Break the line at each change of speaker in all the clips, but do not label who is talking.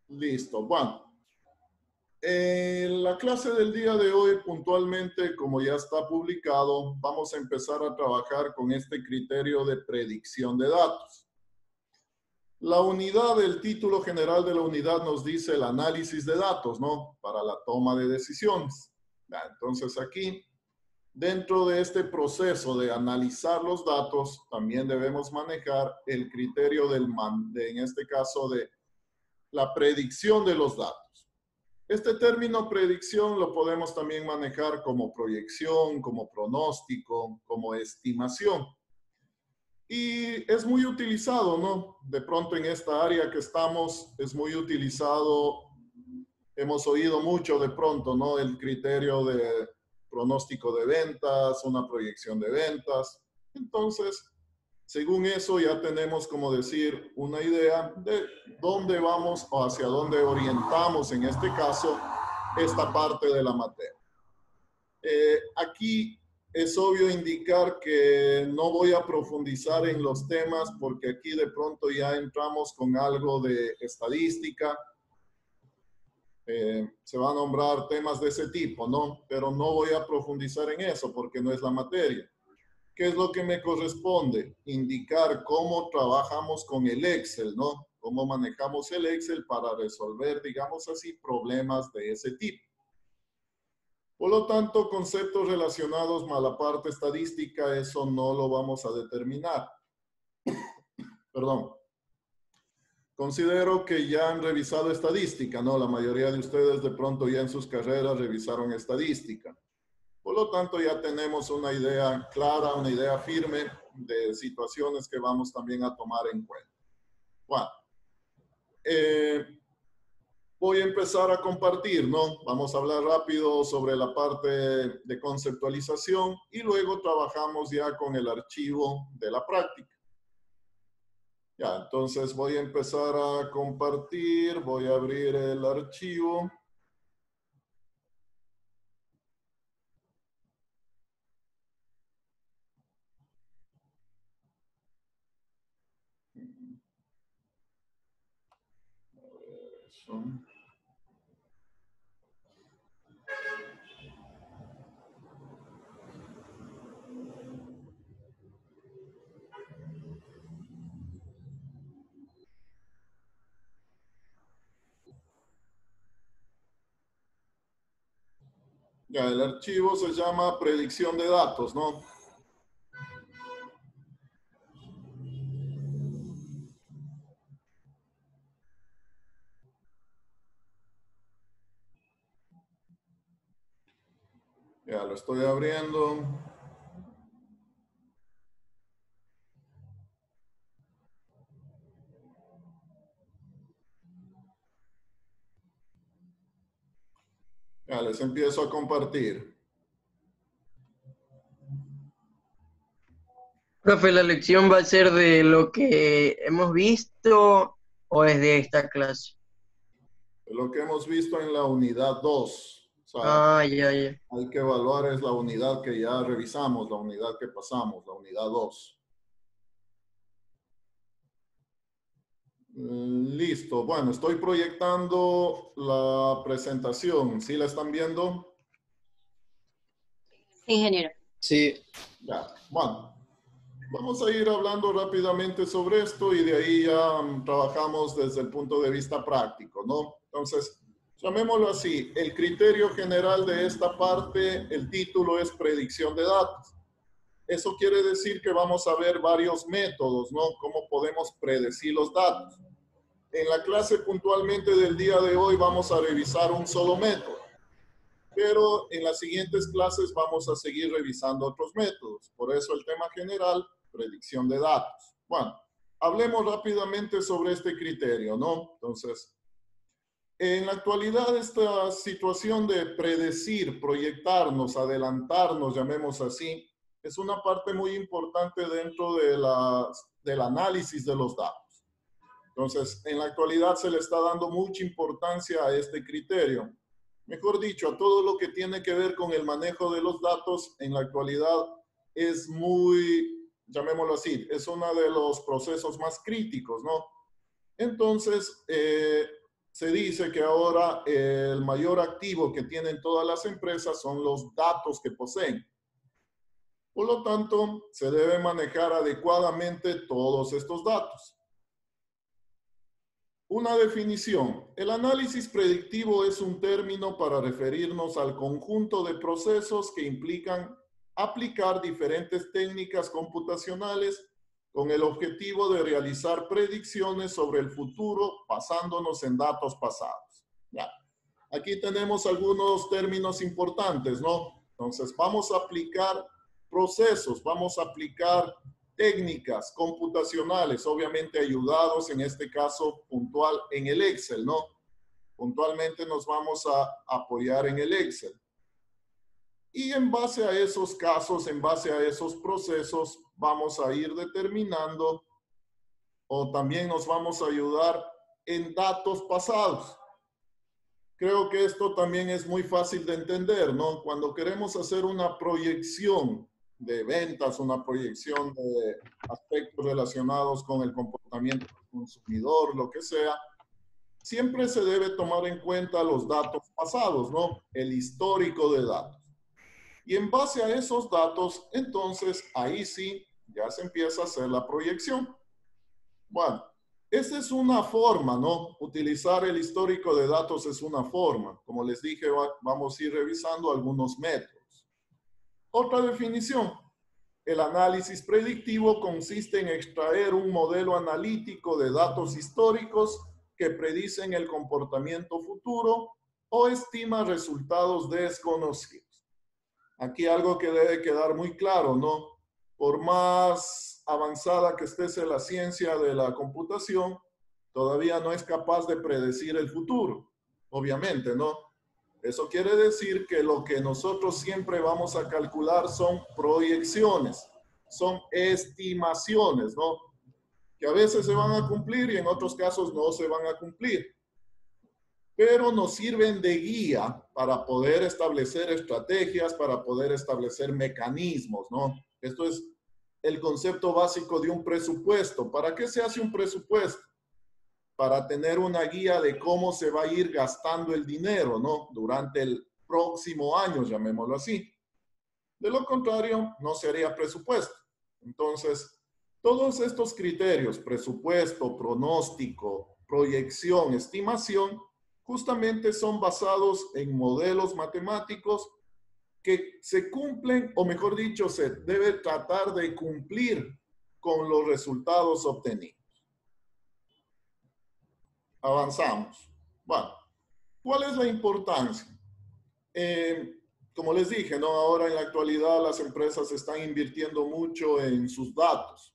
Listo. Bueno, en la clase del día de hoy, puntualmente, como ya está publicado, vamos a empezar a trabajar con este criterio de predicción de datos. La unidad, el título general de la unidad nos dice el análisis de datos, ¿no? Para la toma de decisiones. Entonces aquí, dentro de este proceso de analizar los datos, también debemos manejar el criterio en este caso, de la predicción de los datos. Este término predicción lo podemos también manejar como proyección, como pronóstico, como estimación. Y es muy utilizado, ¿no? De pronto en esta área que estamos es muy utilizado. Hemos oído mucho de pronto, ¿no? El criterio de pronóstico de ventas, una proyección de ventas. Entonces, según eso ya tenemos, como decir, una idea de dónde vamos o hacia dónde orientamos, en este caso, esta parte de la materia. Aquí es obvio indicar que no voy a profundizar en los temas porque aquí de pronto ya entramos con algo de estadística. Se va a nombrar temas de ese tipo, ¿no? Pero no voy a profundizar en eso porque no es la materia. ¿Qué es lo que me corresponde? Indicar cómo trabajamos con el Excel, ¿no? Cómo manejamos el Excel para resolver, digamos así, problemas de ese tipo. Por lo tanto, conceptos relacionados a la parte estadística, eso no lo vamos a determinar. Perdón. Considero que ya han revisado estadística, ¿no? La mayoría de ustedes de pronto ya en sus carreras revisaron estadística. Por lo tanto, ya tenemos una idea clara, una idea firme de situaciones que vamos también a tomar en cuenta. Bueno, voy a empezar a compartir, ¿no? Vamos a hablar rápido sobre la parte de conceptualización y luego trabajamos ya con el archivo de la práctica. Ya, entonces voy a empezar a compartir, voy a abrir el archivo. Eso. Ya, el archivo se llama predicción de datos, ¿no? Ya, lo estoy abriendo. Ya, les empiezo a compartir.
Profe, ¿la lección va a ser de lo que hemos visto o es de esta clase?
Lo que hemos visto en la unidad 2. O sea,
Ah, ya.
hay que evaluar es la unidad que ya revisamos, la unidad que pasamos, la unidad 2. Listo. Bueno, estoy proyectando la presentación. ¿Sí la están viendo?
Sí, ingeniero.
Sí.
Ya. Bueno, vamos a ir hablando rápidamente sobre esto y de ahí ya trabajamos desde el punto de vista práctico, ¿no? Entonces, llamémoslo así. El criterio general de esta parte, el título es predicción de datos. Eso quiere decir que vamos a ver varios métodos, ¿no? Cómo podemos predecir los datos. En la clase puntualmente del día de hoy vamos a revisar un solo método, pero en las siguientes clases vamos a seguir revisando otros métodos. Por eso el tema general, predicción de datos. Bueno, hablemos rápidamente sobre este criterio, ¿no? Entonces, en la actualidad esta situación de predecir, proyectarnos, adelantarnos, llamemos así, es una parte muy importante dentro del análisis de los datos. Entonces, en la actualidad se le está dando mucha importancia a este criterio. Mejor dicho, a todo lo que tiene que ver con el manejo de los datos, en la actualidad es muy, llamémoslo así, es uno de los procesos más críticos, ¿no? Entonces, se dice que ahora el mayor activo que tienen todas las empresas son los datos que poseen. Por lo tanto, se debe manejar adecuadamente todos estos datos. Una definición. El análisis predictivo es un término para referirnos al conjunto de procesos que implican aplicar diferentes técnicas computacionales con el objetivo de realizar predicciones sobre el futuro basándonos en datos pasados. Ya. Aquí tenemos algunos términos importantes, ¿no? Entonces, vamos a aplicar procesos, vamos a aplicar técnicas computacionales, obviamente ayudados en este caso puntual en el Excel, ¿no? Puntualmente nos vamos a apoyar en el Excel. Y en base a esos casos, en base a esos procesos, vamos a ir determinando o también nos vamos a ayudar en datos pasados. Creo que esto también es muy fácil de entender, ¿no? Cuando queremos hacer una proyección de ventas, una proyección de aspectos relacionados con el comportamiento del consumidor, lo que sea, siempre se debe tomar en cuenta los datos pasados, ¿no? El histórico de datos. Y en base a esos datos, entonces, ahí sí, ya se empieza a hacer la proyección. Bueno, esa es una forma, ¿no? Utilizar el histórico de datos es una forma. Como les dije, vamos a ir revisando algunos métodos. Otra definición. El análisis predictivo consiste en extraer un modelo analítico de datos históricos que predicen el comportamiento futuro o estima resultados desconocidos. Aquí algo que debe quedar muy claro, ¿no? Por más avanzada que esté la ciencia de la computación, todavía no es capaz de predecir el futuro, obviamente, ¿no? Eso quiere decir que lo que nosotros siempre vamos a calcular son proyecciones, son estimaciones, ¿no? Que a veces se van a cumplir y en otros casos no se van a cumplir. Pero nos sirven de guía para poder establecer estrategias, para poder establecer mecanismos, ¿no? Esto es el concepto básico de un presupuesto. ¿Para qué se hace un presupuesto? Para tener una guía de cómo se va a ir gastando el dinero, ¿no? Durante el próximo año, llamémoslo así. De lo contrario, no sería presupuesto. Entonces, todos estos criterios, presupuesto, pronóstico, proyección, estimación, justamente son basados en modelos matemáticos que se cumplen, o mejor dicho, se debe tratar de cumplir con los resultados obtenidos. Avanzamos. Bueno, ¿cuál es la importancia? Como les dije, ¿no? Ahora en la actualidad las empresas están invirtiendo mucho en sus datos.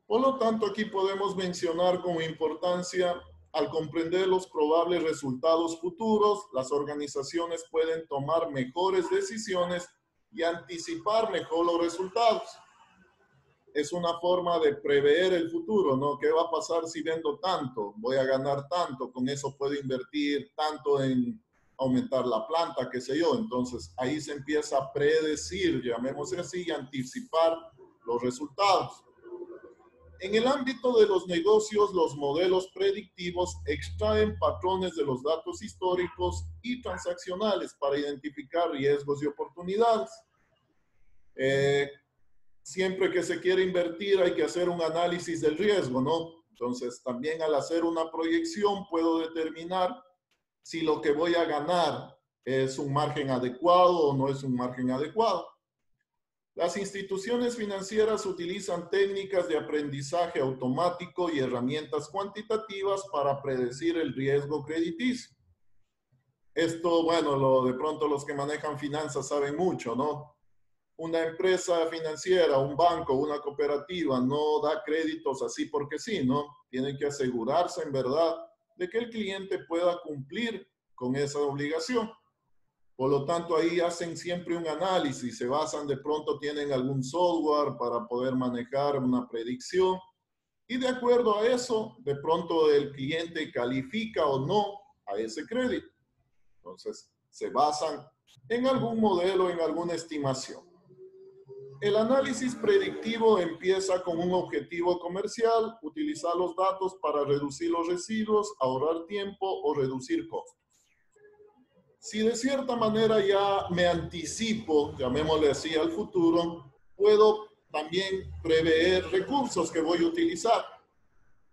Por lo tanto, aquí podemos mencionar como importancia, al comprender los probables resultados futuros, las organizaciones pueden tomar mejores decisiones y anticipar mejor los resultados. Es una forma de prever el futuro, ¿no? ¿Qué va a pasar si vendo tanto? Voy a ganar tanto, con eso puedo invertir tanto en aumentar la planta, qué sé yo. Entonces, ahí se empieza a predecir, llamémoslo así, y anticipar los resultados. En el ámbito de los negocios, los modelos predictivos extraen patrones de los datos históricos y transaccionales para identificar riesgos y oportunidades. Siempre que se quiere invertir hay que hacer un análisis del riesgo, ¿no? Entonces, también al hacer una proyección puedo determinar si lo que voy a ganar es un margen adecuado o no es un margen adecuado. Las instituciones financieras utilizan técnicas de aprendizaje automático y herramientas cuantitativas para predecir el riesgo crediticio. Esto, bueno, de pronto los que manejan finanzas saben mucho, ¿no? Una empresa financiera, un banco, una cooperativa no da créditos así porque sí, ¿no? Tienen que asegurarse en verdad de que el cliente pueda cumplir con esa obligación. Por lo tanto, ahí hacen siempre un análisis, se basan, de pronto tienen algún software para poder manejar una predicción y de acuerdo a eso, de pronto el cliente califica o no a ese crédito. Entonces, se basan en algún modelo, en alguna estimación. El análisis predictivo empieza con un objetivo comercial, utilizar los datos para reducir los residuos, ahorrar tiempo o reducir costos. Si de cierta manera ya me anticipo, llamémosle así, al futuro, puedo también prever recursos que voy a utilizar.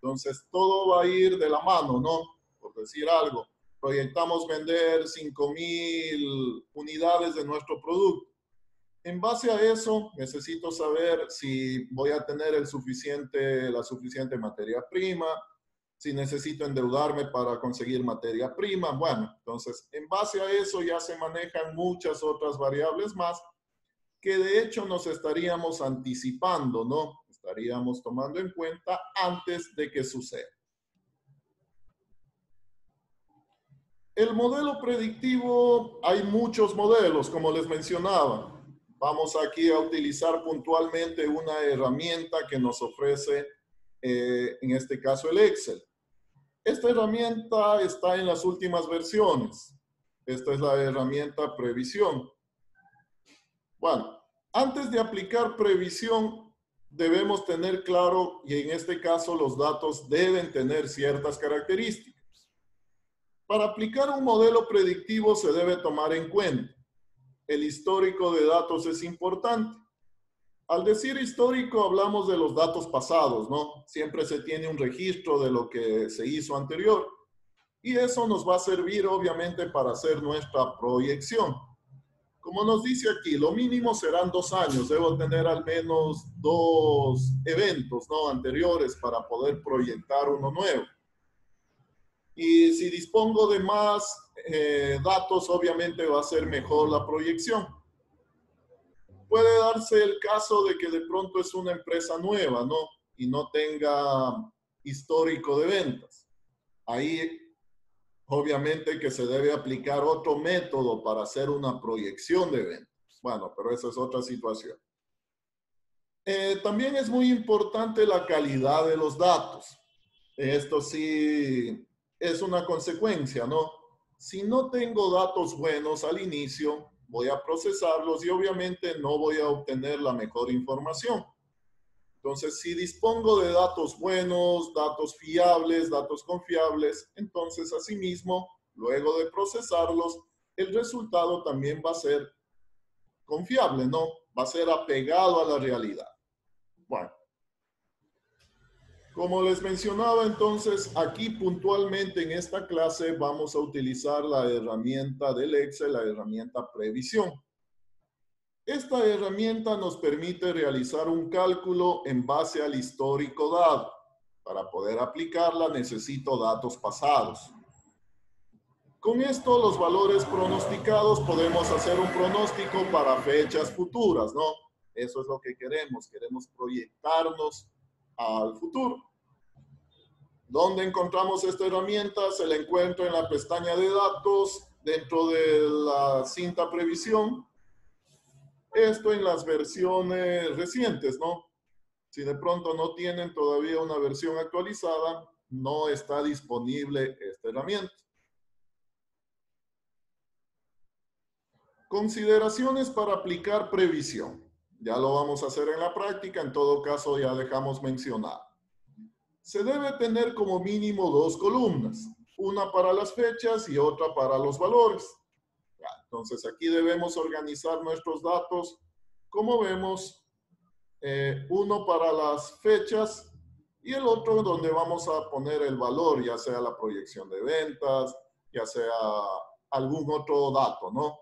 Entonces, todo va a ir de la mano, ¿no? Por decir algo, proyectamos vender 5,000 unidades de nuestro producto. En base a eso, necesito saber si voy a tener la suficiente materia prima, si necesito endeudarme para conseguir materia prima. Bueno, entonces, en base a eso ya se manejan muchas otras variables más que de hecho nos estaríamos anticipando, ¿no? Estaríamos tomando en cuenta antes de que suceda. El modelo predictivo, hay muchos modelos, como les mencionaba. Vamos aquí a utilizar puntualmente una herramienta que nos ofrece, en este caso, el Excel. Esta herramienta está en las últimas versiones. Esta es la herramienta previsión. Bueno, antes de aplicar previsión, debemos tener claro, y en este caso los datos deben tener ciertas características. Para aplicar un modelo predictivo se debe tomar en cuenta. El histórico de datos es importante. Al decir histórico hablamos de los datos pasados, ¿no? Siempre se tiene un registro de lo que se hizo anterior. Y eso nos va a servir obviamente para hacer nuestra proyección. Como nos dice aquí, lo mínimo serán 2 años. Debo tener al menos 2 eventos, ¿no?, anteriores para poder proyectar uno nuevo. Y si dispongo de más datos, obviamente va a ser mejor la proyección. Puede darse el caso de que de pronto es una empresa nueva, ¿no?, y no tenga histórico de ventas. Ahí, obviamente, que se debe aplicar otro método para hacer una proyección de ventas. Bueno, pero esa es otra situación. También es muy importante la calidad de los datos. Esto sí es una consecuencia, ¿no? Si no tengo datos buenos al inicio, voy a procesarlos y obviamente no voy a obtener la mejor información. Entonces, si dispongo de datos buenos, datos fiables, datos confiables, entonces asimismo, luego de procesarlos, el resultado también va a ser confiable, ¿no? Va a ser apegado a la realidad. Bueno, como les mencionaba, entonces, aquí puntualmente en esta clase vamos a utilizar la herramienta del Excel, la herramienta previsión. Esta herramienta nos permite realizar un cálculo en base al histórico dado. Para poder aplicarla necesito datos pasados. Con esto, los valores pronosticados, podemos hacer un pronóstico para fechas futuras, ¿no? Eso es lo que queremos. Queremos proyectarnos al futuro. ¿Dónde encontramos esta herramienta? Se la encuentra en la pestaña de datos, dentro de la cinta previsión. Esto en las versiones recientes, ¿no? Si de pronto no tienen todavía una versión actualizada, no está disponible esta herramienta. Consideraciones para aplicar previsión. Ya lo vamos a hacer en la práctica, en todo caso ya dejamos mencionado. Se debe tener como mínimo 2 columnas, una para las fechas y otra para los valores. Entonces aquí debemos organizar nuestros datos, como vemos, uno para las fechas y el otro donde vamos a poner el valor, ya sea la proyección de ventas, ya sea algún otro dato, ¿no?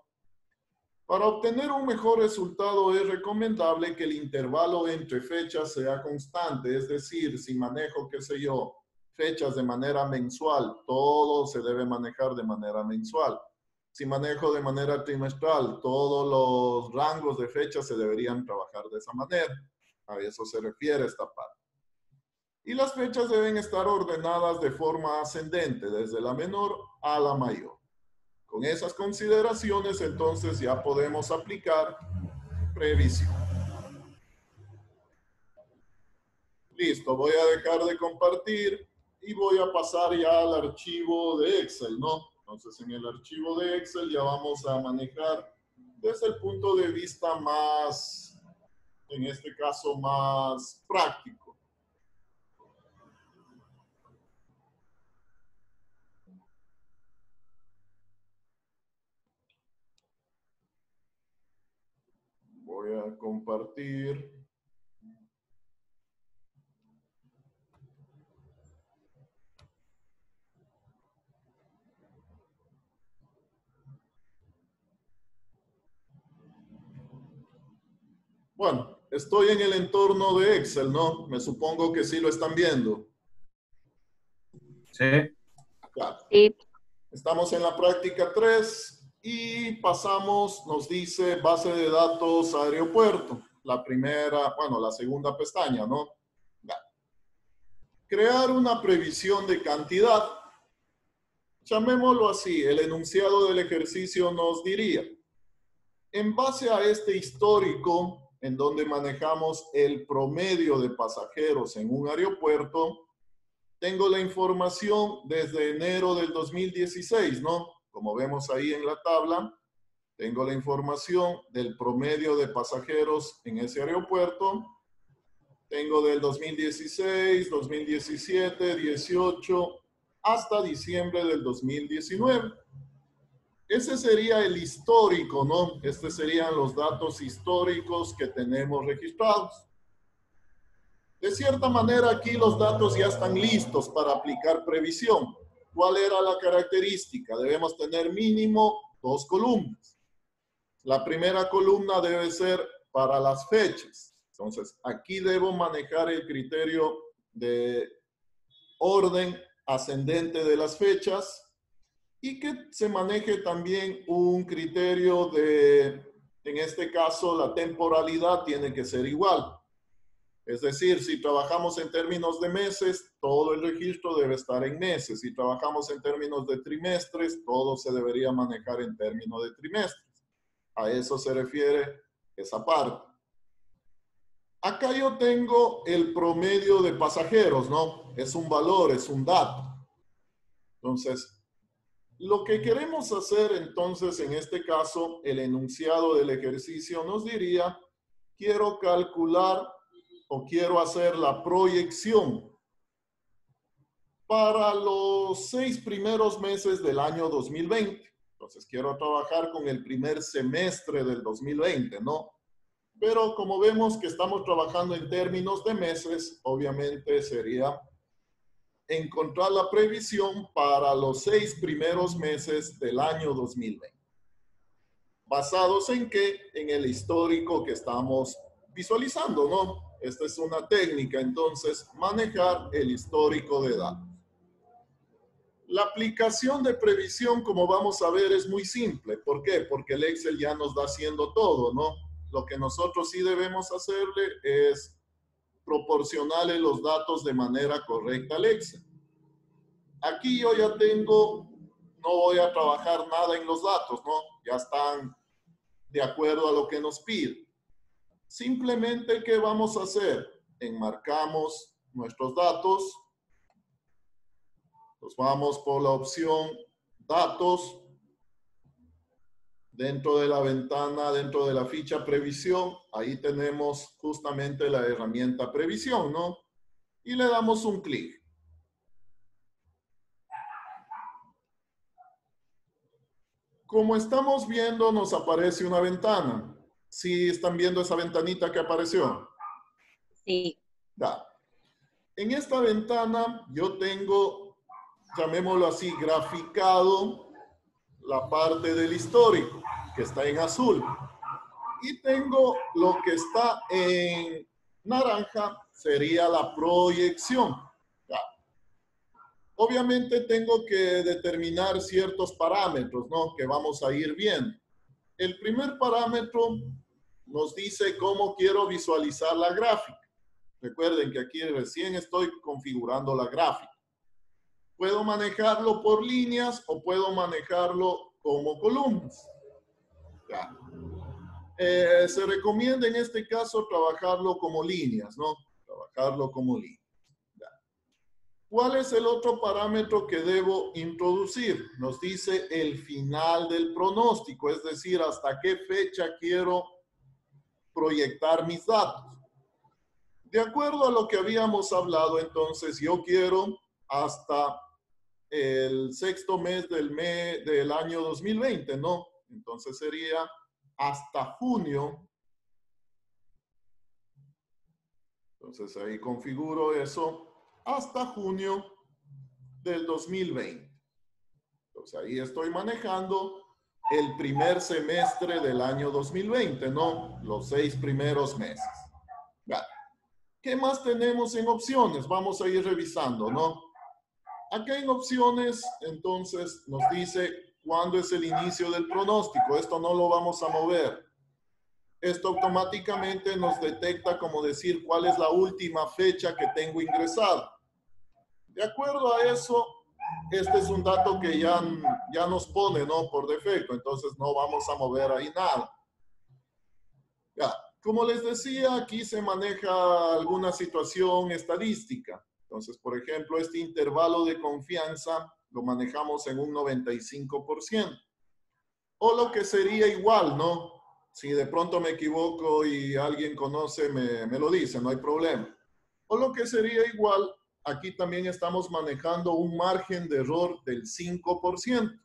Para obtener un mejor resultado es recomendable que el intervalo entre fechas sea constante, es decir, si manejo, qué sé yo, fechas de manera mensual, todo se debe manejar de manera mensual. Si manejo de manera trimestral, todos los rangos de fechas se deberían trabajar de esa manera. A eso se refiere esta parte. Y las fechas deben estar ordenadas de forma ascendente, desde la menor a la mayor. Con esas consideraciones, entonces, ya podemos aplicar previsión. Listo, voy a dejar de compartir y voy a pasar ya al archivo de Excel, ¿no? Entonces, en el archivo de Excel ya vamos a manejar desde el punto de vista más en este caso, más práctico. Voy a compartir. Bueno, estoy en el entorno de Excel, ¿no? Me supongo que sí lo están viendo.
Sí.
Claro.
Sí.
Estamos en la práctica 3 y pasamos, nos dice base de datos aeropuerto. La primera, bueno, la segunda pestaña, ¿no? Ya. Crear una previsión de cantidad. Llamémoslo así, el enunciado del ejercicio nos diría, en base a este histórico, en donde manejamos el promedio de pasajeros en un aeropuerto, tengo la información desde enero del 2016, ¿no? Como vemos ahí en la tabla, tengo la información del promedio de pasajeros en ese aeropuerto. Tengo del 2016, 2017, 18, hasta diciembre del 2019. Ese sería el histórico, ¿no? Estos serían los datos históricos que tenemos registrados. De cierta manera, aquí los datos ya están listos para aplicar previsión. ¿Cuál era la característica? Debemos tener mínimo 2 columnas. La primera columna debe ser para las fechas. Entonces, aquí debo manejar el criterio de orden ascendente de las fechas y que se maneje también un criterio de, en este caso, la temporalidad tiene que ser igual. Es decir, si trabajamos en términos de meses, todo el registro debe estar en meses. Si trabajamos en términos de trimestres, todo se debería manejar en términos de trimestres. A eso se refiere esa parte. Acá yo tengo el promedio de pasajeros, ¿no? Es un valor, es un dato. Entonces, lo que queremos hacer entonces, en este caso, el enunciado del ejercicio nos diría, quiero calcular o quiero hacer la proyección para los 6 primeros meses del año 2020. Entonces, quiero trabajar con el primer semestre del 2020, ¿no? Pero como vemos que estamos trabajando en términos de meses, obviamente sería encontrar la previsión para los 6 primeros meses del año 2020. ¿Basados en qué? En el histórico que estamos visualizando, ¿no? Esta es una técnica, entonces, manejar el histórico de datos. La aplicación de previsión, como vamos a ver, es muy simple. ¿Por qué? Porque el Excel ya nos va haciendo todo, ¿no? Lo que nosotros sí debemos hacerle es proporcionarle los datos de manera correcta al Excel. Aquí yo ya tengo, no voy a trabajar nada en los datos, ¿no? Ya están de acuerdo a lo que nos pide. Simplemente, ¿qué vamos a hacer? Enmarcamos nuestros datos. Nos vamos por la opción Datos. Dentro de la ventana, dentro de la ficha Previsión, ahí tenemos justamente la herramienta Previsión, ¿no? Y le damos un clic. Como estamos viendo, nos aparece una ventana. ¿Sí están viendo esa ventanita que apareció?
Sí.
Ya. En esta ventana yo tengo, llamémoslo así, graficado la parte del histórico, que está en azul. Y tengo lo que está en naranja, sería la proyección. Ya. Obviamente tengo que determinar ciertos parámetros, ¿no? Que vamos a ir viendo. El primer parámetro nos dice cómo quiero visualizar la gráfica. Recuerden que aquí recién estoy configurando la gráfica. Puedo manejarlo por líneas o puedo manejarlo como columnas. Ya. Se recomienda en este caso trabajarlo como líneas, ¿no? Trabajarlo como líneas. Ya. ¿Cuál es el otro parámetro que debo introducir? Nos dice el final del pronóstico, es decir, hasta qué fecha quiero proyectar mis datos. De acuerdo a lo que habíamos hablado, entonces yo quiero hasta el sexto mes del año 2020, ¿no? Entonces sería hasta junio. Entonces ahí configuro eso hasta junio del 2020. Entonces ahí estoy manejando el primer semestre del año 2020, ¿no? Los 6 primeros meses. Vale. ¿Qué más tenemos en opciones? Vamos a ir revisando, ¿no? Acá en opciones, entonces, nos dice cuándo es el inicio del pronóstico. Esto no lo vamos a mover. Esto automáticamente nos detecta, como decir, cuál es la última fecha que tengo ingresada. De acuerdo a eso, este es un dato que ya nos pone, ¿no? Por defecto, entonces no vamos a mover ahí nada. Ya, como les decía, aquí se maneja alguna situación estadística. Entonces, por ejemplo, este intervalo de confianza lo manejamos en un 95%. O lo que sería igual, ¿no? Si de pronto me equivoco y alguien conoce, me lo dice, no hay problema. O lo que sería igual, aquí también estamos manejando un margen de error del 5%.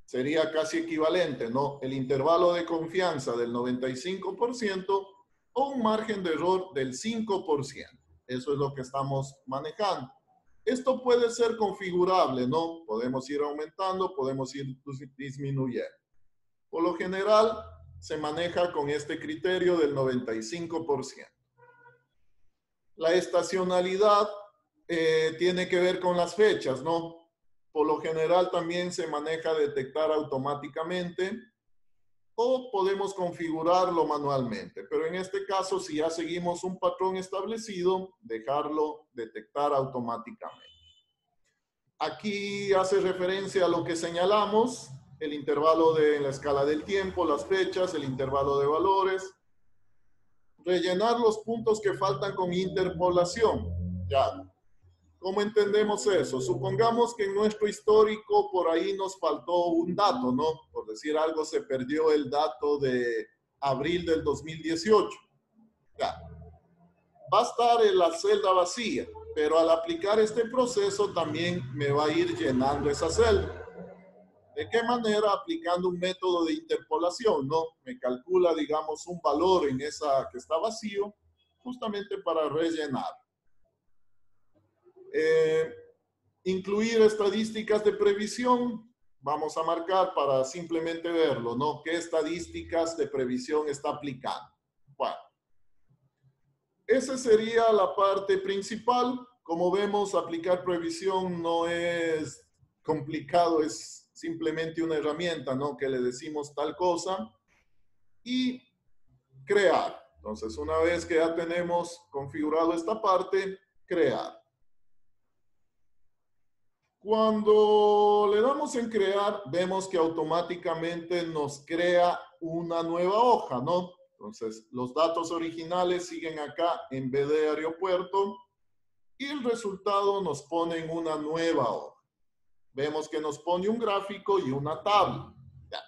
Sería casi equivalente, ¿no? El intervalo de confianza del 95% o un margen de error del 5%. Eso es lo que estamos manejando. Esto puede ser configurable, ¿no? Podemos ir aumentando, podemos ir disminuyendo. Por lo general, se maneja con este criterio del 95%. La estacionalidad tiene que ver con las fechas, ¿no? Por lo general también se maneja detectar automáticamente o podemos configurarlo manualmente. Pero en este caso, si ya seguimos un patrón establecido, dejarlo detectar automáticamente. Aquí hace referencia a lo que señalamos, el intervalo de la escala del tiempo, las fechas, el intervalo de valores. Rellenar los puntos que faltan con interpolación. Ya. ¿Cómo entendemos eso? Supongamos que en nuestro histórico por ahí nos faltó un dato, ¿no? Por decir algo, se perdió el dato de abril del 2018. Ya. Va a estar en la celda vacía, pero al aplicar este proceso también me va a ir llenando esa celda. ¿De qué manera? Aplicando un método de interpolación, ¿no? Me calcula, digamos, un valor en esa que está vacío, justamente para rellenar. Incluir estadísticas de previsión, vamos a marcar para simplemente verlo, ¿no? ¿Qué estadísticas de previsión está aplicando? Bueno, esa sería la parte principal. Como vemos, aplicar previsión no es complicado, es simplemente una herramienta, ¿no? Que le decimos tal cosa y crear. Entonces, una vez que ya tenemos configurado esta parte, crear. Cuando le damos en crear, vemos que automáticamente nos crea una nueva hoja, ¿no? Entonces, los datos originales siguen acá en vez de aeropuerto y el resultado nos pone en una nueva hoja. Vemos que nos pone un gráfico y una tabla. Ya.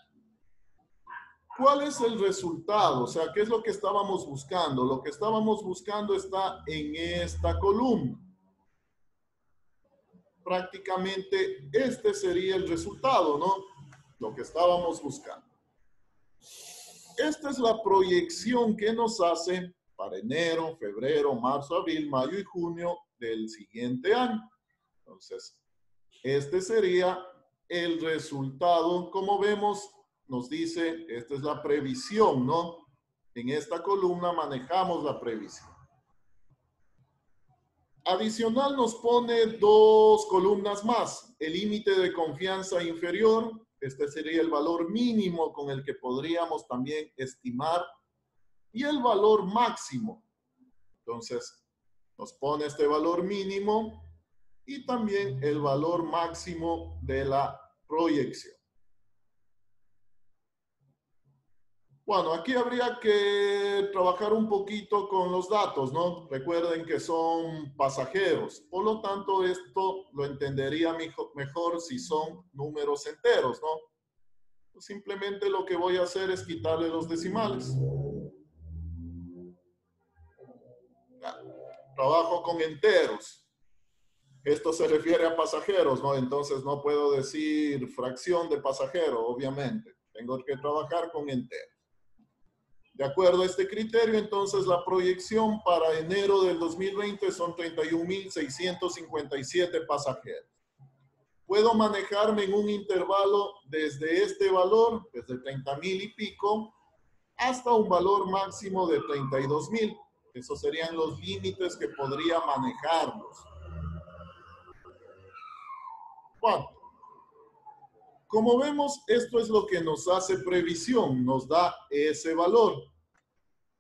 ¿Cuál es el resultado? O sea, ¿qué es lo que estábamos buscando? Lo que estábamos buscando está en esta columna. Prácticamente este sería el resultado, ¿no? Lo que estábamos buscando. Esta es la proyección que nos hace para enero, febrero, marzo, abril, mayo y junio del siguiente año. Entonces, este sería el resultado. Como vemos, nos dice, esta es la previsión, ¿no? En esta columna manejamos la previsión. Adicional nos pone dos columnas más. El límite de confianza inferior, este sería el valor mínimo con el que podríamos también estimar, y el valor máximo. Entonces, nos pone este valor mínimo y también el valor máximo de la proyección. Bueno, aquí habría que trabajar un poquito con los datos, ¿no? Recuerden que son pasajeros. Por lo tanto, esto lo entendería mejor si son números enteros, ¿no? Simplemente lo que voy a hacer es quitarle los decimales. Trabajo con enteros. Esto se refiere a pasajeros, ¿no? Entonces no puedo decir fracción de pasajero, obviamente. Tengo que trabajar con enteros. De acuerdo a este criterio, entonces la proyección para enero del 2020 son 31.657 pasajeros. Puedo manejarme en un intervalo desde este valor, desde 30,000 y pico, hasta un valor máximo de 32,000. Esos serían los límites que podría manejarlos. ¿Cuánto? Como vemos, esto es lo que nos hace previsión, nos da ese valor.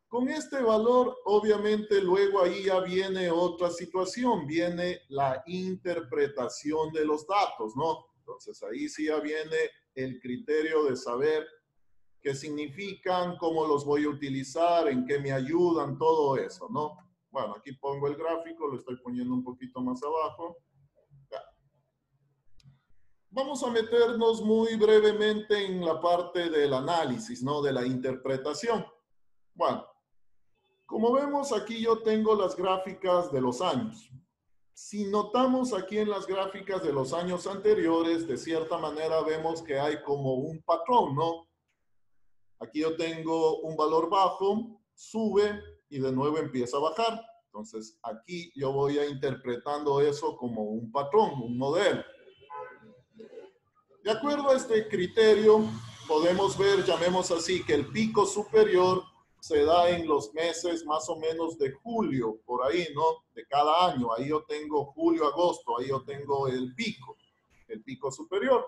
Con este valor, obviamente, luego ahí ya viene otra situación, viene la interpretación de los datos, ¿no? Entonces ahí sí ya viene el criterio de saber qué significan, cómo los voy a utilizar, en qué me ayudan, todo eso, ¿no? Bueno, aquí pongo el gráfico, lo estoy poniendo un poquito más abajo. Ya. Vamos a meternos muy brevemente en la parte del análisis, ¿no? De la interpretación. Bueno, como vemos aquí yo tengo las gráficas de los años. Si notamos aquí en las gráficas de los años anteriores, de cierta manera vemos que hay como un patrón, ¿no? Aquí yo tengo un valor bajo, sube y de nuevo empieza a bajar. Entonces aquí yo voy a interpretando eso como un patrón, un modelo. De acuerdo a este criterio, podemos ver, llamemos así, que el pico superior se da en los meses más o menos de julio, por ahí, ¿no? De cada año. Ahí yo tengo julio, agosto, ahí yo tengo el pico superior.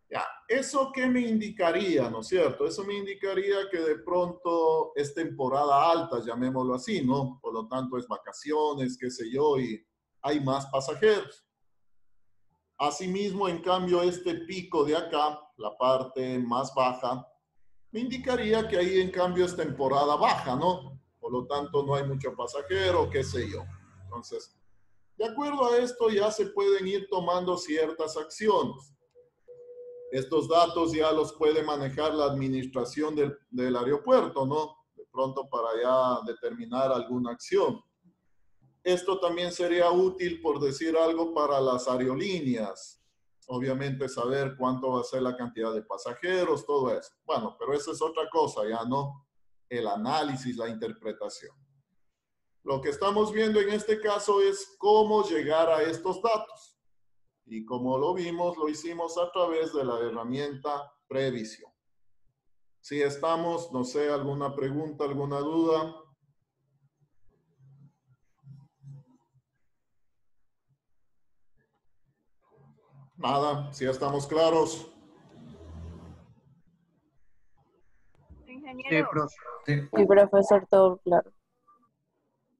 Ya, ¿eso qué me indicaría, no es cierto? Eso me indicaría que de pronto es temporada alta, llamémoslo así, ¿no? Por lo tanto es vacaciones, qué sé yo, y hay más pasajeros. Asimismo, en cambio, este pico de acá, la parte más baja, me indicaría que ahí en cambio es temporada baja, ¿no? Por lo tanto, no hay mucho pasajero, qué sé yo. Entonces, de acuerdo a esto ya se pueden ir tomando ciertas acciones. Estos datos ya los puede manejar la administración del aeropuerto, ¿no? De pronto para ya determinar alguna acción. Esto también sería útil, por decir algo, para las aerolíneas. Obviamente saber cuánto va a ser la cantidad de pasajeros, todo eso. Bueno, pero esa es otra cosa, ya no el análisis, la interpretación. Lo que estamos viendo en este caso es cómo llegar a estos datos. Y como lo vimos, lo hicimos a través de la herramienta previsión. Si estamos, no sé, alguna pregunta, alguna duda. Nada, si estamos claros.
Sí, profe.
Sí.
Sí, profesor, todo claro.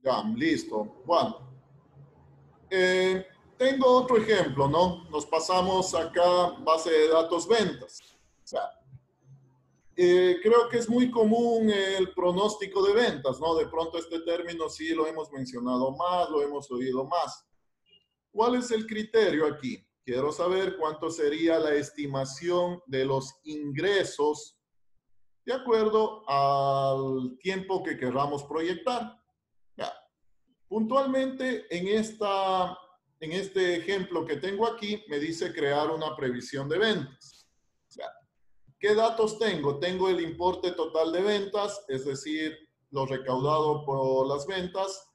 Ya, listo. Bueno, tengo otro ejemplo, ¿no? Nos pasamos acá base de datos ventas. O sea, creo que es muy común el pronóstico de ventas, ¿no? De pronto este término sí lo hemos mencionado más, lo hemos oído más. ¿Cuál es el criterio aquí? Quiero saber cuánto sería la estimación de los ingresos de acuerdo al tiempo que queramos proyectar. Ya. Puntualmente, en este ejemplo que tengo aquí, me dice crear una previsión de ventas. O sea, ¿qué datos tengo? Tengo el importe total de ventas, es decir, lo recaudado por las ventas.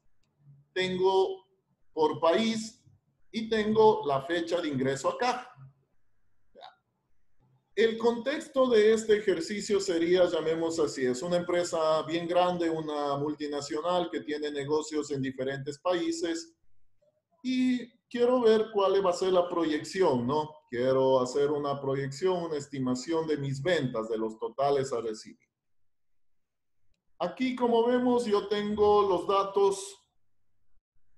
Tengo por país y tengo la fecha de ingreso a caja. El contexto de este ejercicio sería, llamemos así, es una empresa bien grande, una multinacional que tiene negocios en diferentes países y quiero ver cuál va a ser la proyección, ¿no? Quiero hacer una proyección, una estimación de mis ventas, de los totales a recibir. Aquí, como vemos, yo tengo los datos.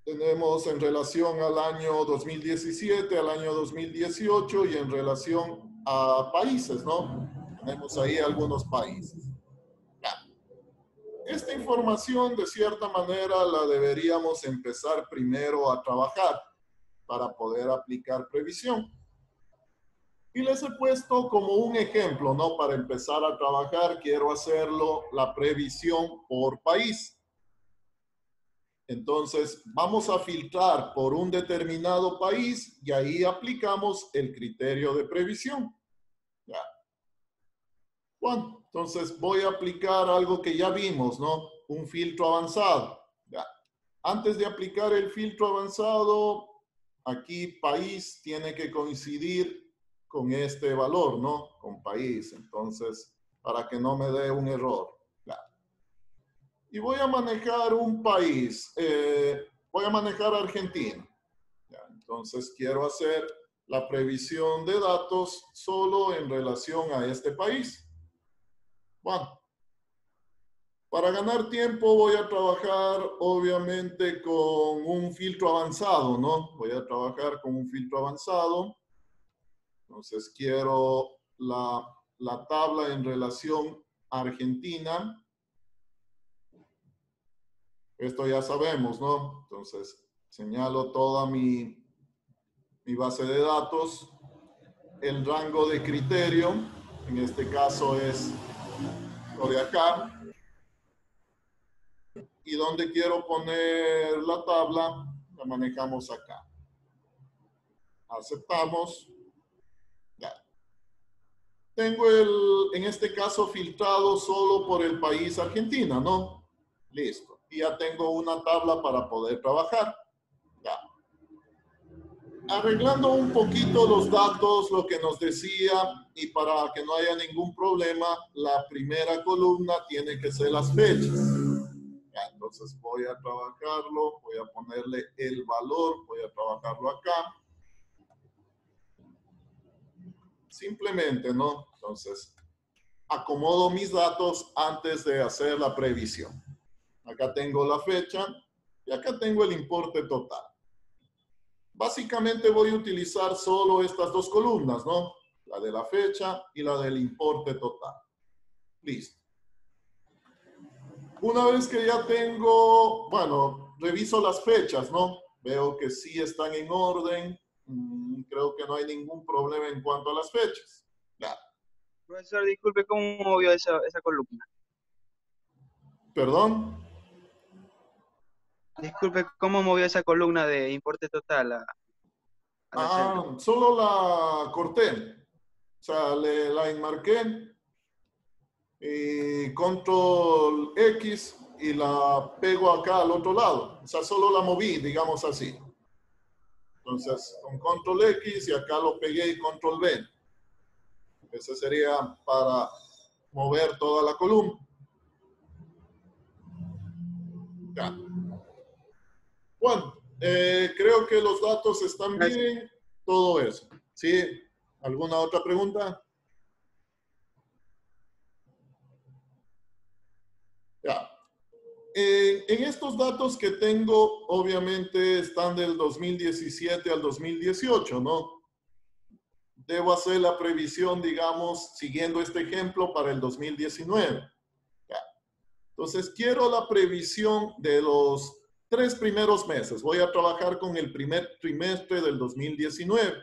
Tenemos en relación al año 2017, al año 2018 y en relación a países, ¿no? Tenemos ahí algunos países. Esta información, de cierta manera, la deberíamos empezar primero a trabajar para poder aplicar previsión. Y les he puesto como un ejemplo, ¿no? Para empezar a trabajar, quiero hacerlo la previsión por país. Entonces, vamos a filtrar por un determinado país y ahí aplicamos el criterio de previsión. ¿Ya? Bueno, entonces voy a aplicar algo que ya vimos, ¿no? Un filtro avanzado. ¿Ya? Antes de aplicar el filtro avanzado, aquí país tiene que coincidir con este valor, ¿no? Con país. Entonces, para que no me dé un error. ¿Ya? Y voy a manejar un país. Voy a manejar Argentina. ¿Ya? Entonces, quiero hacer la previsión de datos solo en relación a este país. Bueno, para ganar tiempo voy a trabajar obviamente con un filtro avanzado, ¿no? Voy a trabajar con un filtro avanzado. Entonces quiero la tabla en relación a Argentina. Esto ya sabemos, ¿no? Entonces señalo toda mi base de datos. El rango de criterio, en este caso es lo de acá. Y donde quiero poner la tabla, la manejamos acá. Aceptamos. Ya. Tengo en este caso, filtrado solo por el país Argentina, ¿no? Listo. Y ya tengo una tabla para poder trabajar. Ya. Arreglando un poquito los datos, lo que nos decía, y para que no haya ningún problema, la primera columna tiene que ser las fechas. Ya, entonces voy a trabajarlo, voy a ponerle el valor, voy a trabajarlo acá. Simplemente, ¿no? Entonces, acomodo mis datos antes de hacer la previsión. Acá tengo la fecha y acá tengo el importe total. Básicamente voy a utilizar solo estas dos columnas, ¿no? La de la fecha y la del importe total. Listo. Una vez que ya tengo, bueno, reviso las fechas, ¿no? Veo que sí están en orden. Creo que no hay ningún problema en cuanto a las fechas. Ya.
Profesor, disculpe, ¿cómo movió esa columna?
¿Perdón?
Disculpe, ¿cómo movió esa columna de importe total a la celda?
Solo la corté. O sea, la enmarqué y control X y la pego acá al otro lado. O sea, solo la moví, digamos así. Entonces, con control X y acá lo pegué y control V. Ese sería para mover toda la columna. Ya. Bueno, creo que los datos están bien, todo eso. ¿Sí? ¿Alguna otra pregunta? Ya. En estos datos que tengo, obviamente están del 2017 al 2018, ¿no? Debo hacer la previsión, digamos, siguiendo este ejemplo para el 2019. Ya. Entonces, quiero la previsión de los 3 primeros meses. Voy a trabajar con el primer trimestre del 2019.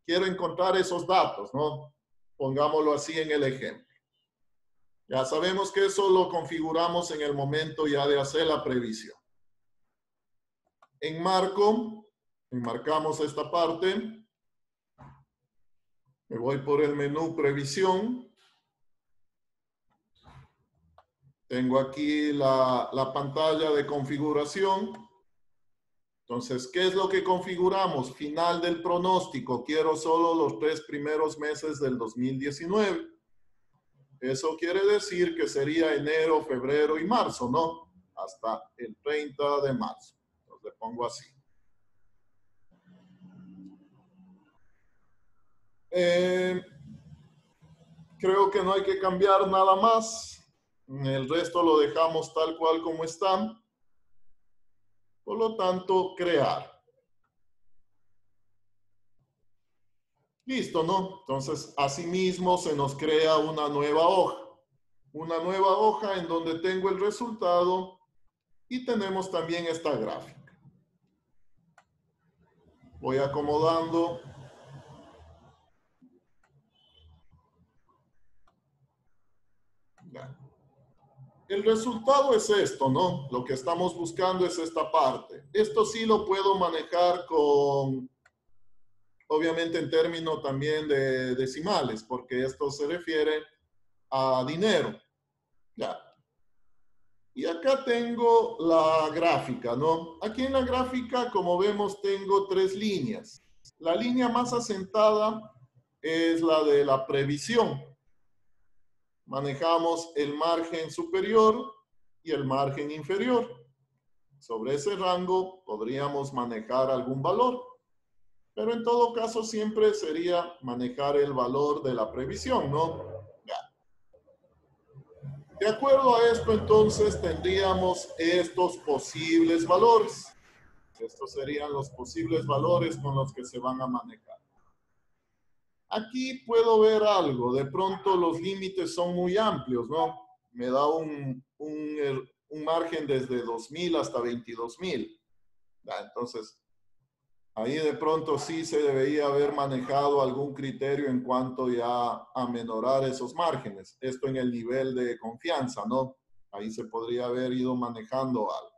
Quiero encontrar esos datos, ¿no? Pongámoslo así en el ejemplo. Ya sabemos que eso lo configuramos en el momento ya de hacer la previsión. Enmarcamos esta parte. Me voy por el menú previsión. Tengo aquí la pantalla de configuración. Entonces, ¿qué es lo que configuramos? Final del pronóstico. Quiero solo los 3 primeros meses del 2019. Eso quiere decir que sería enero, febrero y marzo, ¿no? Hasta el 30 de marzo. Entonces, le pongo así. Creo que no hay que cambiar nada más. El resto lo dejamos tal cual como está. Por lo tanto, crear. Listo, ¿no? Entonces, asimismo se nos crea una nueva hoja. Una nueva hoja en donde tengo el resultado y tenemos también esta gráfica. Voy acomodando Ya. El resultado es esto, ¿no? Lo que estamos buscando es esta parte. Esto sí lo puedo manejar con, obviamente en términos también de decimales, porque esto se refiere a dinero. Ya. Y acá tengo la gráfica, ¿no? Aquí en la gráfica, como vemos, tengo tres líneas. La línea más asentada es la de la previsión. Manejamos el margen superior y el margen inferior. Sobre ese rango podríamos manejar algún valor, pero en todo caso siempre sería manejar el valor de la previsión, ¿no? Ya. De acuerdo a esto, entonces tendríamos estos posibles valores. Estos serían los posibles valores con los que se van a manejar. Aquí puedo ver algo. De pronto los límites son muy amplios, ¿no? Me da un margen desde 2.000 hasta 22.000. Entonces, ahí de pronto sí se debería haber manejado algún criterio en cuanto ya a menorar esos márgenes. Esto en el nivel de confianza, ¿no? Ahí se podría haber ido manejando algo.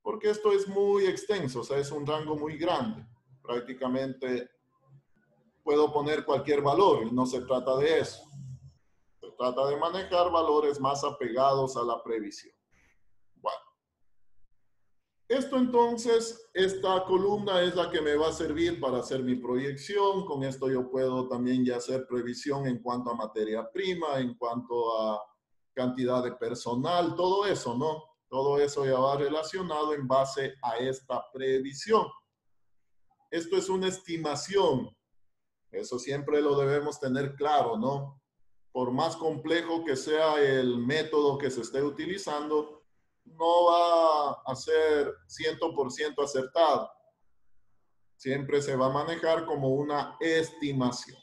Porque esto es muy extenso, o sea, es un rango muy grande. Prácticamente puedo poner cualquier valor y no se trata de eso. Se trata de manejar valores más apegados a la previsión. Bueno. Esto entonces, esta columna es la que me va a servir para hacer mi proyección. Con esto yo puedo también ya hacer previsión en cuanto a materia prima, en cuanto a cantidad de personal, todo eso, ¿no? Todo eso ya va relacionado en base a esta previsión. Esto es una estimación. Eso siempre lo debemos tener claro, ¿no? Por más complejo que sea el método que se esté utilizando, no va a ser 100% acertado. Siempre se va a manejar como una estimación.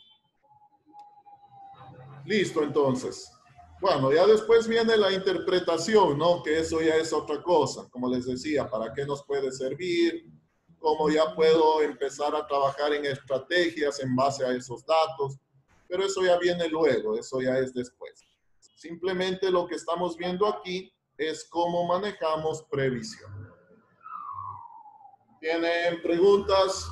Listo, entonces. Bueno, ya después viene la interpretación, ¿no? Que eso ya es otra cosa. Como les decía, ¿para qué nos puede servir? ¿Cómo ya puedo empezar a trabajar en estrategias en base a esos datos? Pero eso ya viene luego, eso ya es después. Simplemente lo que estamos viendo aquí es cómo manejamos previsión. ¿Tienen preguntas?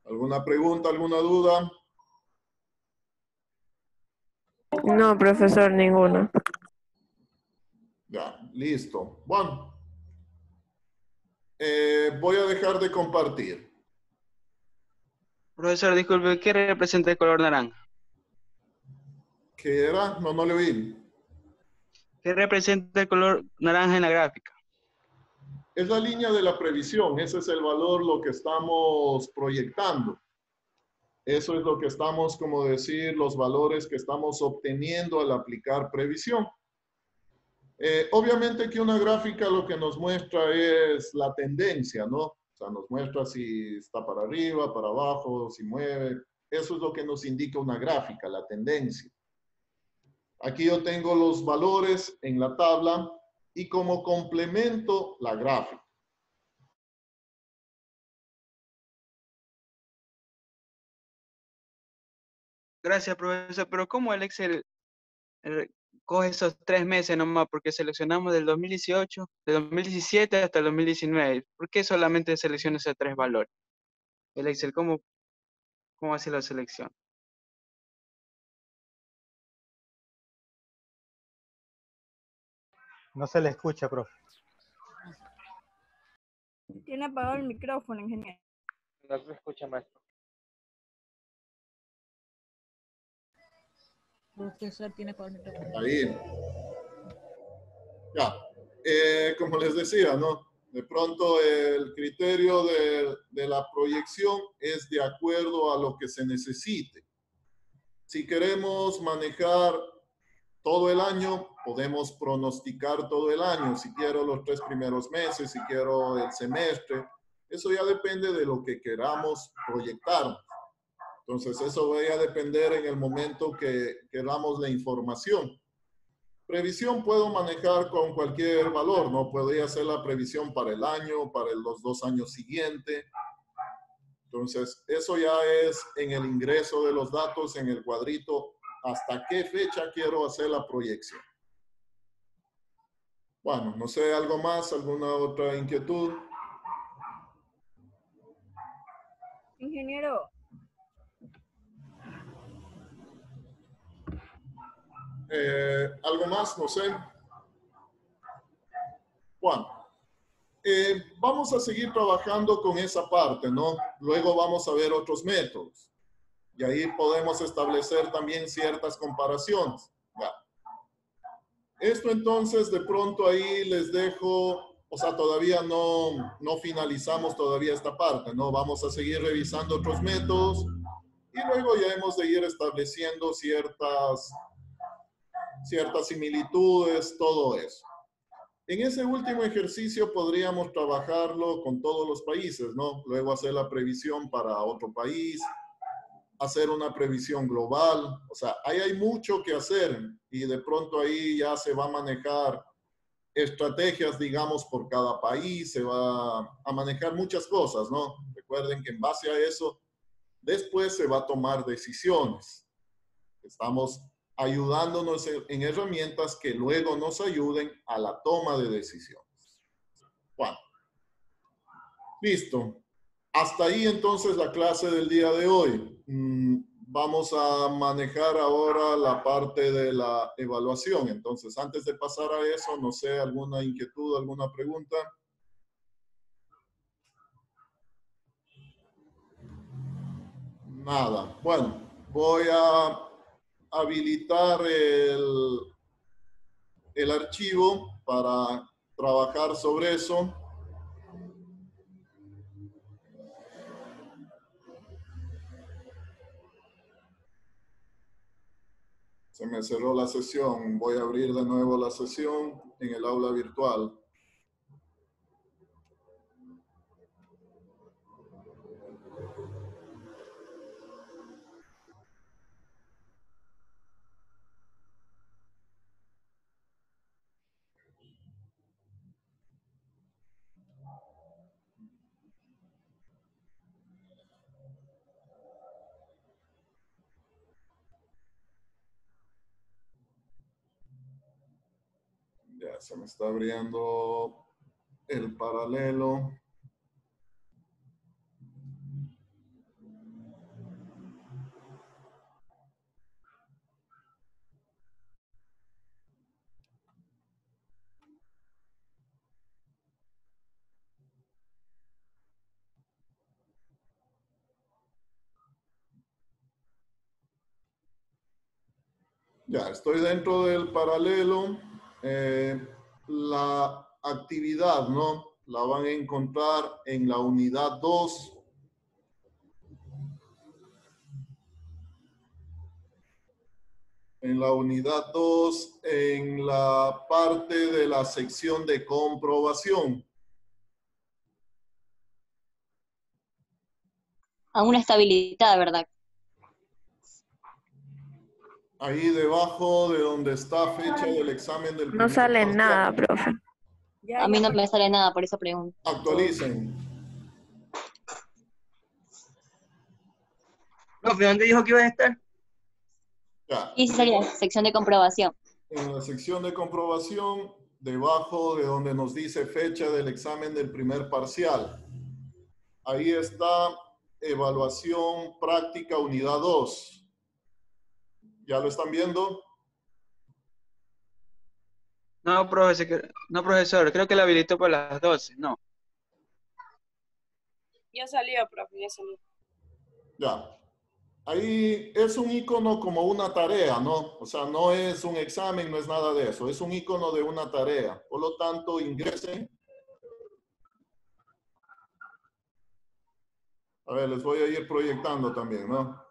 ¿Alguna pregunta, alguna duda?
No, profesor, ninguno.
Ya, listo. Bueno, voy a dejar de compartir.
Profesor, disculpe, ¿qué representa el color naranja?
¿Qué era? No, no le oí.
¿Qué representa el color naranja en la gráfica?
Es la línea de la previsión. Ese es el valor, lo que estamos proyectando. Eso es lo que estamos, como decir, los valores que estamos obteniendo al aplicar previsión. Obviamente que una gráfica lo que nos muestra es la tendencia, ¿no? O sea, nos muestra si está para arriba, para abajo, si mueve. Eso es lo que nos indica una gráfica, la tendencia. Aquí yo tengo los valores en la tabla y como complemento la gráfica.
Gracias, profesor, pero ¿cómo el Excel coge esos 3 meses nomás? Porque seleccionamos del 2018, de 2017 hasta el 2019. ¿Por qué solamente selecciona esos 3 valores? El Excel, ¿cómo hace la selección?
No se le escucha, profe.
Tiene apagado el micrófono, ingeniero.
No se escucha, maestro.
Profesor, tiene apagado el micrófono.
Ahí. Ya. Como les decía, ¿no? De pronto el criterio de la proyección es de acuerdo a lo que se necesite. Si queremos manejar todo el año, podemos pronosticar todo el año. Si quiero los 3 primeros meses, si quiero el semestre, eso ya depende de lo que queramos proyectar. Entonces, eso va a depender en el momento que queramos la información. Previsión puedo manejar con cualquier valor, ¿no? Podría hacer la previsión para el año, para los 2 años siguientes. Entonces, eso ya es en el ingreso de los datos en el cuadrito, hasta qué fecha quiero hacer la proyección. Bueno, no sé, ¿algo más? ¿Alguna otra inquietud?
Ingeniero,
¿Algo más? No sé. Bueno, vamos a seguir trabajando con esa parte, ¿no? Luego vamos a ver otros métodos. Y ahí podemos establecer también ciertas comparaciones. Ya. Esto entonces, de pronto ahí les dejo, o sea, todavía no finalizamos todavía esta parte, ¿no? Vamos a seguir revisando otros métodos y luego ya hemos de ir estableciendo ciertas similitudes, todo eso. En ese último ejercicio podríamos trabajarlo con todos los países, ¿no? Luego hacer la previsión para otro país, hacer una previsión global. O sea, ahí hay mucho que hacer y de pronto ahí ya se va a manejar estrategias, digamos, por cada país, se va a manejar muchas cosas, ¿no? Recuerden que en base a eso, después se va a tomar decisiones. Estamos ayudándonos en herramientas que luego nos ayuden a la toma de decisiones. Bueno, listo. Hasta ahí entonces la clase del día de hoy. Vamos a manejar ahora la parte de la evaluación. Entonces, antes de pasar a eso, no sé, ¿alguna inquietud, alguna pregunta? Nada. Bueno, voy a habilitar el archivo para trabajar sobre eso. Se me cerró la sesión. Voy a abrir de nuevo la sesión en el aula virtual. Ya se me está abriendo el paralelo. Ya, estoy dentro del paralelo. La actividad, ¿no? La van a encontrar en la unidad 2. En la unidad 2, en la parte de la sección de comprobación.
Aún está habilitada, ¿verdad?
Ahí debajo de donde está fecha del examen del
No
primer
sale
parcial.
nada, profe.
ya,
A mí
ya.
no me sale nada, por eso pregunto.
Actualicen.
Profe, ¿dónde dijo que iba a estar?
Ya.
Y salía sección de comprobación.
En la sección de comprobación, debajo de donde nos dice fecha del examen del primer parcial. Ahí está evaluación práctica unidad 2. ¿Ya lo están viendo?
No, profesor, creo que la habilitó para las 12, no.
Ya salió, profe, ya salió.
Ya. Ahí es un icono como una tarea, ¿no? O sea, no es un examen, no es nada de eso. Es un icono de una tarea. Por lo tanto, ingresen. A ver, les voy a ir proyectando también, ¿no?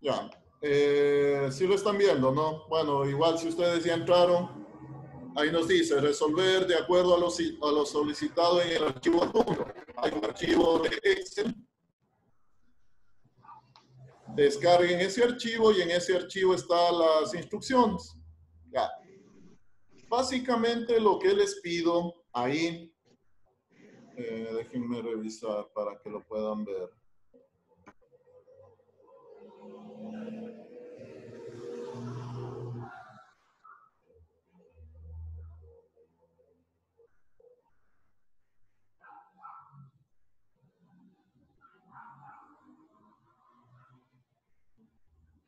Ya. Sí lo están viendo, ¿no? Bueno, igual si ustedes ya entraron, ahí nos dice resolver de acuerdo a lo solicitado en el archivo adjunto. Hay un archivo de Excel. Descarguen ese archivo y en ese archivo están las instrucciones. Ya. Básicamente lo que les pido ahí, déjenme revisar para que lo puedan ver.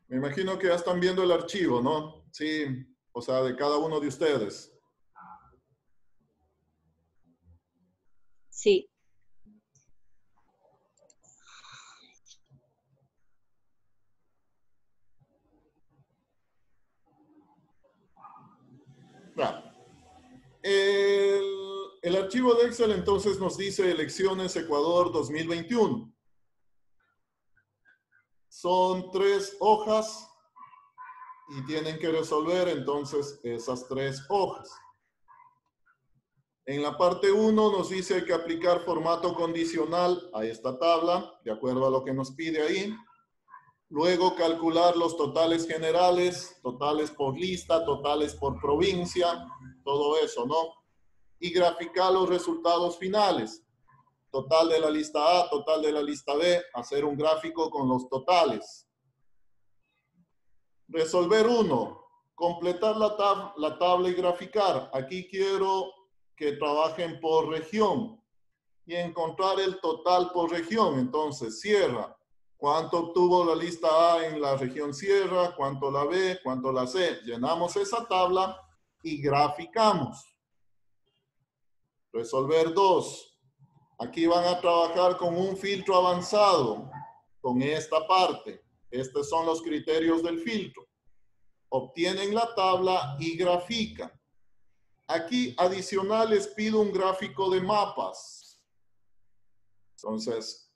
Me imagino que ya están viendo el archivo, ¿no? Sí, o sea, de cada uno de ustedes.
Sí.
Ya. El archivo de Excel entonces nos dice elecciones Ecuador 2021. Son 3 hojas y tienen que resolver entonces esas 3 hojas. En la parte 1 nos dice que aplicar formato condicional a esta tabla, de acuerdo a lo que nos pide ahí. Luego calcular los totales generales, totales por lista, totales por provincia, todo eso, ¿no? Y graficar los resultados finales. Total de la lista A, total de la lista B, hacer un gráfico con los totales. Resolver 1, completar la tabla y graficar. Aquí quiero que trabajen por región y encontrar el total por región. Entonces, cierra. ¿Cuánto obtuvo la lista A en la región Sierra? ¿Cuánto la B? ¿Cuánto la C? Llenamos esa tabla y graficamos. Resolver 2. Aquí van a trabajar con un filtro avanzado, con esta parte. Estos son los criterios del filtro. Obtienen la tabla y grafican. Aquí adicional les pido un gráfico de mapas. Entonces,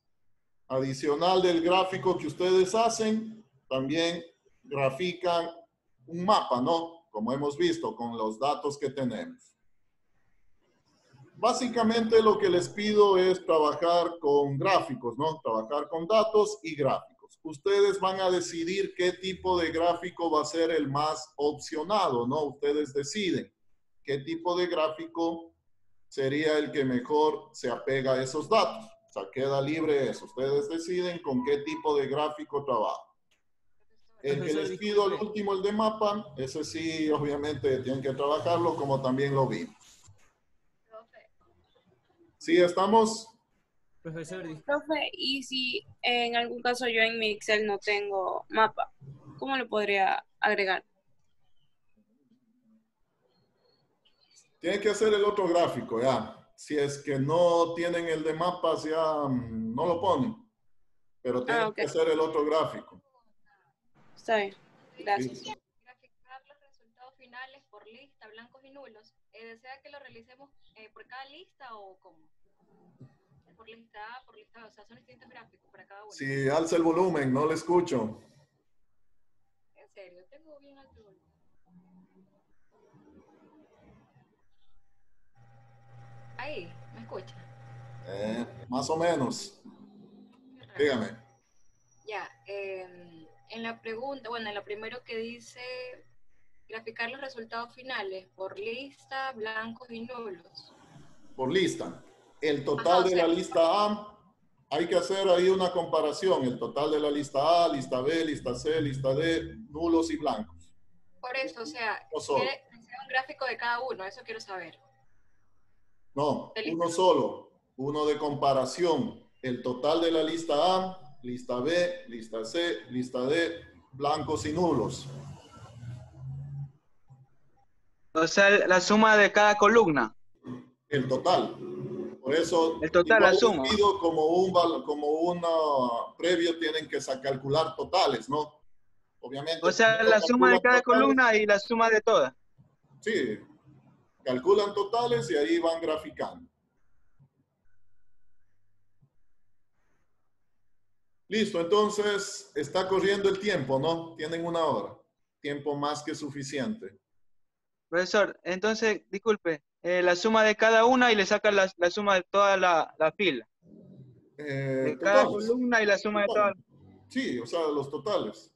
adicional del gráfico que ustedes hacen, también grafican un mapa, ¿no? Como hemos visto, con los datos que tenemos. Básicamente lo que les pido es trabajar con gráficos, ¿no? Trabajar con datos y gráficos. Ustedes van a decidir qué tipo de gráfico va a ser el más opcionado, ¿no? Ustedes deciden qué tipo de gráfico sería el que mejor se apega a esos datos. O sea, queda libre eso. Ustedes deciden con qué tipo de gráfico trabajan. El que les pido al último, el de mapa, ese sí, obviamente, tienen que trabajarlo como también lo vimos. ¿Sí estamos?
Profesor, profe, y si en algún caso yo en mi Excel no tengo mapa, ¿cómo lo podría agregar?
Tienen que hacer el otro gráfico, ya. Si es que no tienen el de mapas, ya no lo ponen. Pero tienen que hacer el otro gráfico.
Está bien, gracias.
Sí.
Graficar los resultados finales por lista, blancos y nulos. ¿Desea que lo realicemos por cada lista o cómo? Por lista A, por lista B, o sea, son distintos gráficos para cada uno.
Sí, alza el volumen, no le escucho.
En serio, tengo bien alto el volumen. Ahí, ¿me escucha?
Más o menos. Dígame.
Ya, en la pregunta, bueno, en lo primero que dice graficar los resultados finales por lista, blancos y nulos.
Por lista. El total de la lista A, hay que hacer ahí una comparación. El total de la lista A, lista B, lista C, lista D, nulos y blancos.
Por eso, o sea,
No
quiere hacer un gráfico de cada uno, eso quiero saber.
No, uno solo, uno de comparación. El total de la lista A, lista B, lista C, lista D, blancos y nulos.
O sea, la suma de cada columna.
El total. Por eso,
el total, la suma.
Como una previo tienen que calcular totales, ¿no? Obviamente.
O sea, la suma de cada columna y la suma de todas.
Sí. Calculan totales y ahí van graficando. Listo, entonces está corriendo el tiempo, ¿no? Tienen 1 hora. Tiempo más que suficiente.
Profesor, entonces, disculpe, la suma de cada una y le saca la suma de toda la fila. De cada columna y la suma de todas.
Sí, o sea, los totales.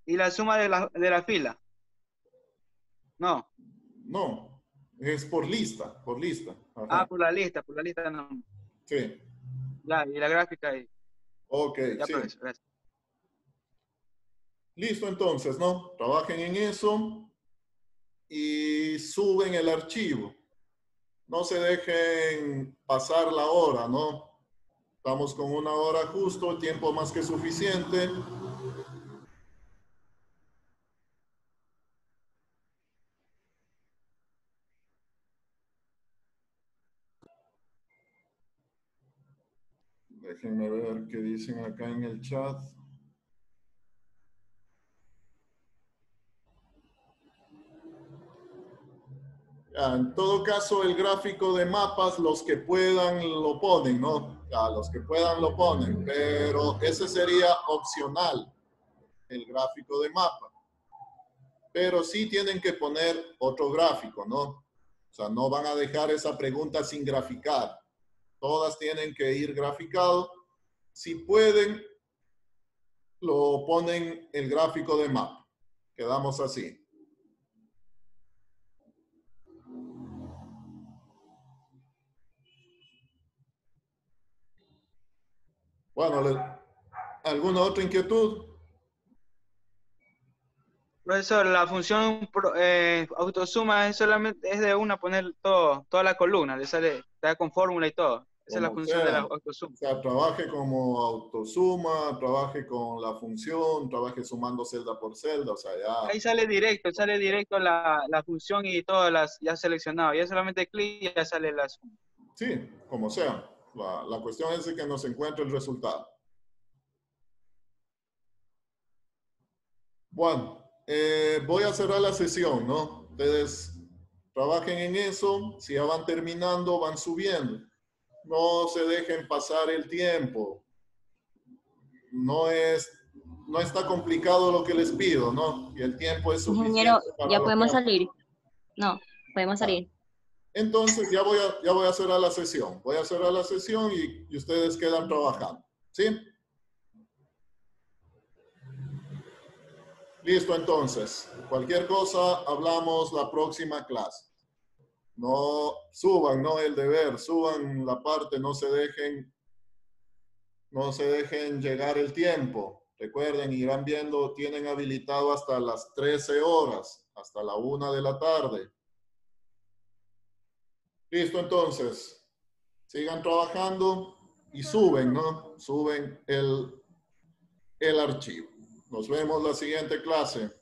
¿Y la suma de la fila? No.
No, es por lista, por lista. Ajá.
Ah, por la lista no.
Sí.
Ya, y la gráfica ahí.
Ok,
Ya,
sí.
profesor, gracias.
Listo, entonces, ¿no? Trabajen en eso y suben el archivo. No se dejen pasar la hora, ¿no? Estamos con 1 hora justo, tiempo más que suficiente. Déjenme ver qué dicen acá en el chat. En todo caso, el gráfico de mapas, los que puedan lo ponen, ¿no? Los que puedan lo ponen, pero ese sería opcional, el gráfico de mapa. Pero sí tienen que poner otro gráfico, ¿no? O sea, no van a dejar esa pregunta sin graficar. Todas tienen que ir graficado. Si pueden, lo ponen el gráfico de mapa. Quedamos así. Bueno, ¿alguna otra inquietud?
Profesor, la función autosuma es solamente de una poner toda la columna, le sale, está con fórmula y todo. Esa es la
Como
función de la
sea,
autosuma.
o sea, trabaje como autosuma, trabaje con la función, trabaje sumando celda por celda, o sea, ya.
Ahí sale directo la función y todas las ya seleccionado. Ya solamente clic y ya sale la suma.
Sí, como sea. La cuestión es de que nos encuentre el resultado. Bueno, voy a cerrar la sesión, ¿no? Ustedes trabajen en eso. Si ya van terminando, van subiendo. No se dejen pasar el tiempo. No está complicado lo que les pido, ¿no? Y el tiempo es suficiente
Ingeniero,
para
ya
lo
podemos
que hacen.
salir. No, podemos salir.
Entonces ya voy a cerrar la sesión. Voy a cerrar la sesión y ustedes quedan trabajando. ¿Sí? Listo, entonces. Cualquier cosa, hablamos la próxima clase. No suban, no el deber, suban la parte, no se dejen llegar el tiempo. Recuerden, irán viendo, tienen habilitado hasta las 13 horas, hasta la 1 de la tarde. Listo, entonces. Sigan trabajando y suben, ¿no? Suben el archivo. Nos vemos la siguiente clase.